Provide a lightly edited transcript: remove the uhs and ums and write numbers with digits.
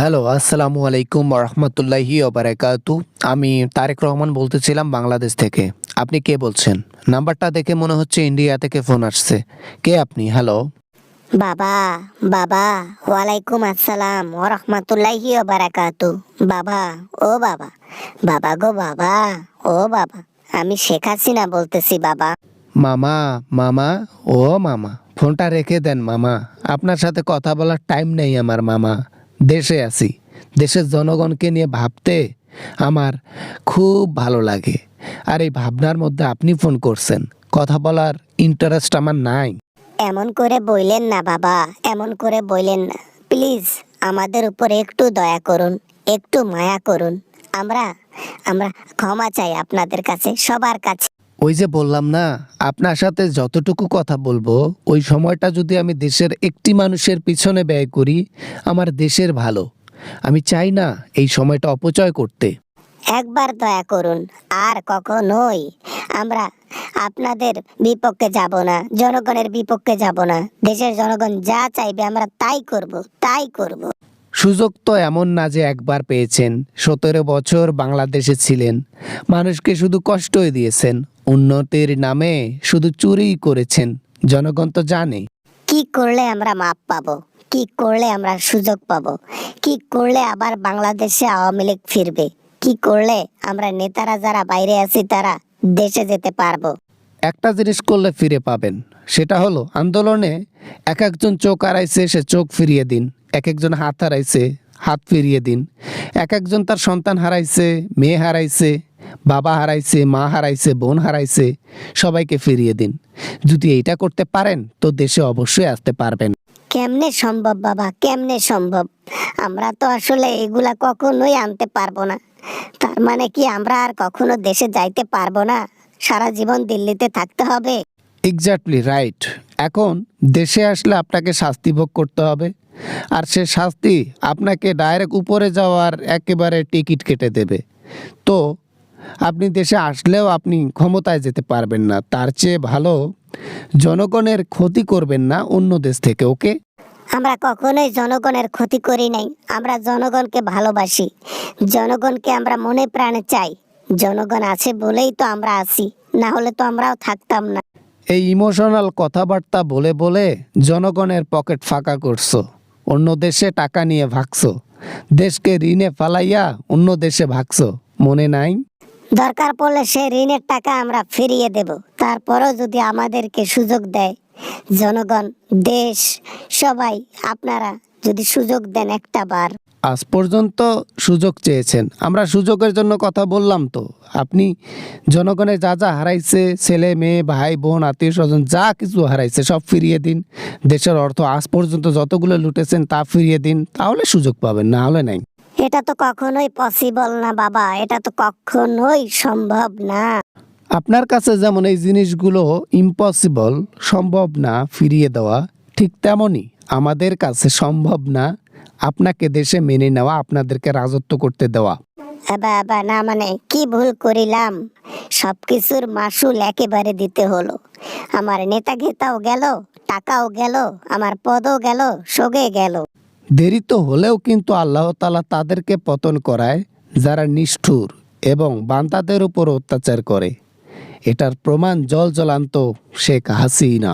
Hello, আসসালামু আলাইকুম ওরহমতুল্লাহি ওবারাকাতু। আমি তারেক রহমান বলতেছিলাম বাংলাদেশ থেকে। আপনি কে বলছেন? নাম্বারটা দেখে মনে হচ্ছে ইন্ডিয়া থেকে ফোন আসছে। কে আপনি? হ্যালো। বাবা বাবা ওয়ালাইকুম আসসালাম ও রহমতুল্লাহি ও বারাকাতু। বাবা ও বাবা, বাবা গো বাবা, ও বাবা, আমি শেখ হাসিনা বলতেছি বাবা। মামা, মামা, ও মামা, ফোনটা রেখে দেন মামা। আপনার সাথে কথা বলার টাইম নেই আমার মামা। দেশে আছি। দেশের জনগণকে নিয়ে ভাবতে আমার খুব ভালো লাগে। আর এই ভাবনার মধ্যে আপনি ফোন করছেন। কথা বলার ইন্টারেস্ট আমার নাই। এমন করে বইলেন না বাবা, এমন করে বইলেন না প্লিজ। আমাদের উপর একটু দয়া করুন, একটু মায়া করুন। আমরা আমরা ক্ষমা চাই আপনাদের কাছে, সবার কাছে। ওই যে বললাম না, আপনার সাথে যতটুকু কথা বলবো ওই সময়টা যদি আমি দেশের একটি মানুষের পিছনে ব্যয় করি, আমার দেশের ভালো। আমি চাই না এই সময়টা অপচয় করতে। একবার দয়া করুন, আর কখনোই আমরা আপনাদের বিপক্ষে যাব না, জনগণের বিপক্ষে যাব না। দেশের জনগণ যা চাইবে আমরা তাই করব, তাই করব। সুযোগ তো এমন না যে একবার পেয়েছেন। 17 বছর বাংলাদেশে ছিলেন, মানুষকে শুধু কষ্টই দিয়েছেন, উন্নতির নামে শুধু চুরিই করেছেন। জনগণ তো জানে। কি করলে আমরা মাপ পাবো, কি করলে আমরা সুযোগ পাবো, কি করলে আবার বাংলাদেশে আওয়ামী লীগ ফিরবে, কি করলে আমরা নেতারা যারা বাইরে আছি তারা দেশে যেতে পারবো। একটা জিনিস করলে ফিরে পাবেন, সেটা হলো আন্দোলনে এক একজন চোখ হারাইছে, সে চোখ ফিরিয়ে দিন। এক একজন হাত হারাইছে, হাত ফিরিয়ে দিন। এক একজন তার সন্তান হারাইছে, মেয়ে হারাইছে, বাবা হারাইছে, মা হারাইছে, বোন হারাইছে, সবাইকে ফিরিয়ে দিন। যদি এইটা করতে পারেন তো দেশে অবশ্যই আসতে পারবেন। কেমনে সম্ভব বাবা, কেমনে সম্ভব? আমরা তো আসলে এগুলা কখনোই আনতে পারবো না। তার মানে কি আমরা আর কখনো দেশে যাইতে পারবো না? সারা জীবন দিল্লিতে থাকতে হবে? Exactly right. এখন দেশে আসলে আপনাকে শাস্তি ভোগ করতে হবে, আর সে শাস্তি আপনাকে ডাইরেক্ট উপরে যাওয়ার একেবারে টিকিট কেটে দেবে। তো আপনি দেশে আসলেও আপনি ক্ষমতায় যেতে পারবেন না। তার চেয়ে ভালো জনগণের ক্ষতি করবেন না অন্য দেশ থেকে। ওকে? আমরা কখনোই জনগণের ক্ষতি করি নাই। আমরা জনগণকে ভালোবাসি, জনগণকে আমরা মনে প্রাণে চাই। জনগণ আছে বলেই তো আমরা আছি, না হলে তো আমরাও থাকতাম না। এই ইমোশনাল কথাবার্তা বলে বলে জনগণের পকেট ফাঁকা করছো, অন্য দেশে টাকা নিয়ে ভাগছো, দেশকে ঋণে ফালাইয়া অন্য দেশে ভাগছো, মনে নাই? দরকার পড়লে সে ঋণের টাকা আমরা ফিরিয়ে দেব। তারপরও যদি আমাদেরকে সুযোগ দেয় জনগণ, দেশ, সবাই, আপনারা যদি সুযোগ দেন একটা বার। আজ পর্যন্ত সুযোগ চেয়েছেন, আমরা সুযোগের জন্য কথা বললাম তো। আপনি জনগণের যা যা হারাইছে, ছেলে মেয়ে ভাই বোন আত্মীয় স্বজন যা কিছু হারাইছে সব ফিরিয়ে দিন। দেশের অর্থ আজ পর্যন্ত যতগুলো লুটেছেন তা ফিরিয়ে দিন, তাহলে সুযোগ পাবেন, না হলে নাই। এটা তো কখনোই পসিবল না বাবা, এটা তো কখনোই সম্ভব না। আপনার কাছে যেমন এই জিনিসগুলো ইম্পসিবল, সম্ভব না ফিরিয়ে দেওয়া, ঠিক তেমনই আমাদের কাছে সম্ভব না আপনাকে দেশে মেনে নেওয়া, আপনাদেরকে রাজত্ব করতে দেওয়া। বাবা না, মানে কি ভুল করিলাম? সবকিছুর মাসুল একেবারে দিতে হলো। আমার নেতা ঘেতাও গেল, টাকাও গেল, আমার পদও গেল, সগে গেল। দেরি তো হলেও কিন্তু আল্লাহ তাআলা তাদেরকে পতন করায় যারা নিষ্ঠুর এবং বান্দাদের উপর অত্যাচার করে। এটার প্রমাণ জলজলান্ত শেখ হাসিনা।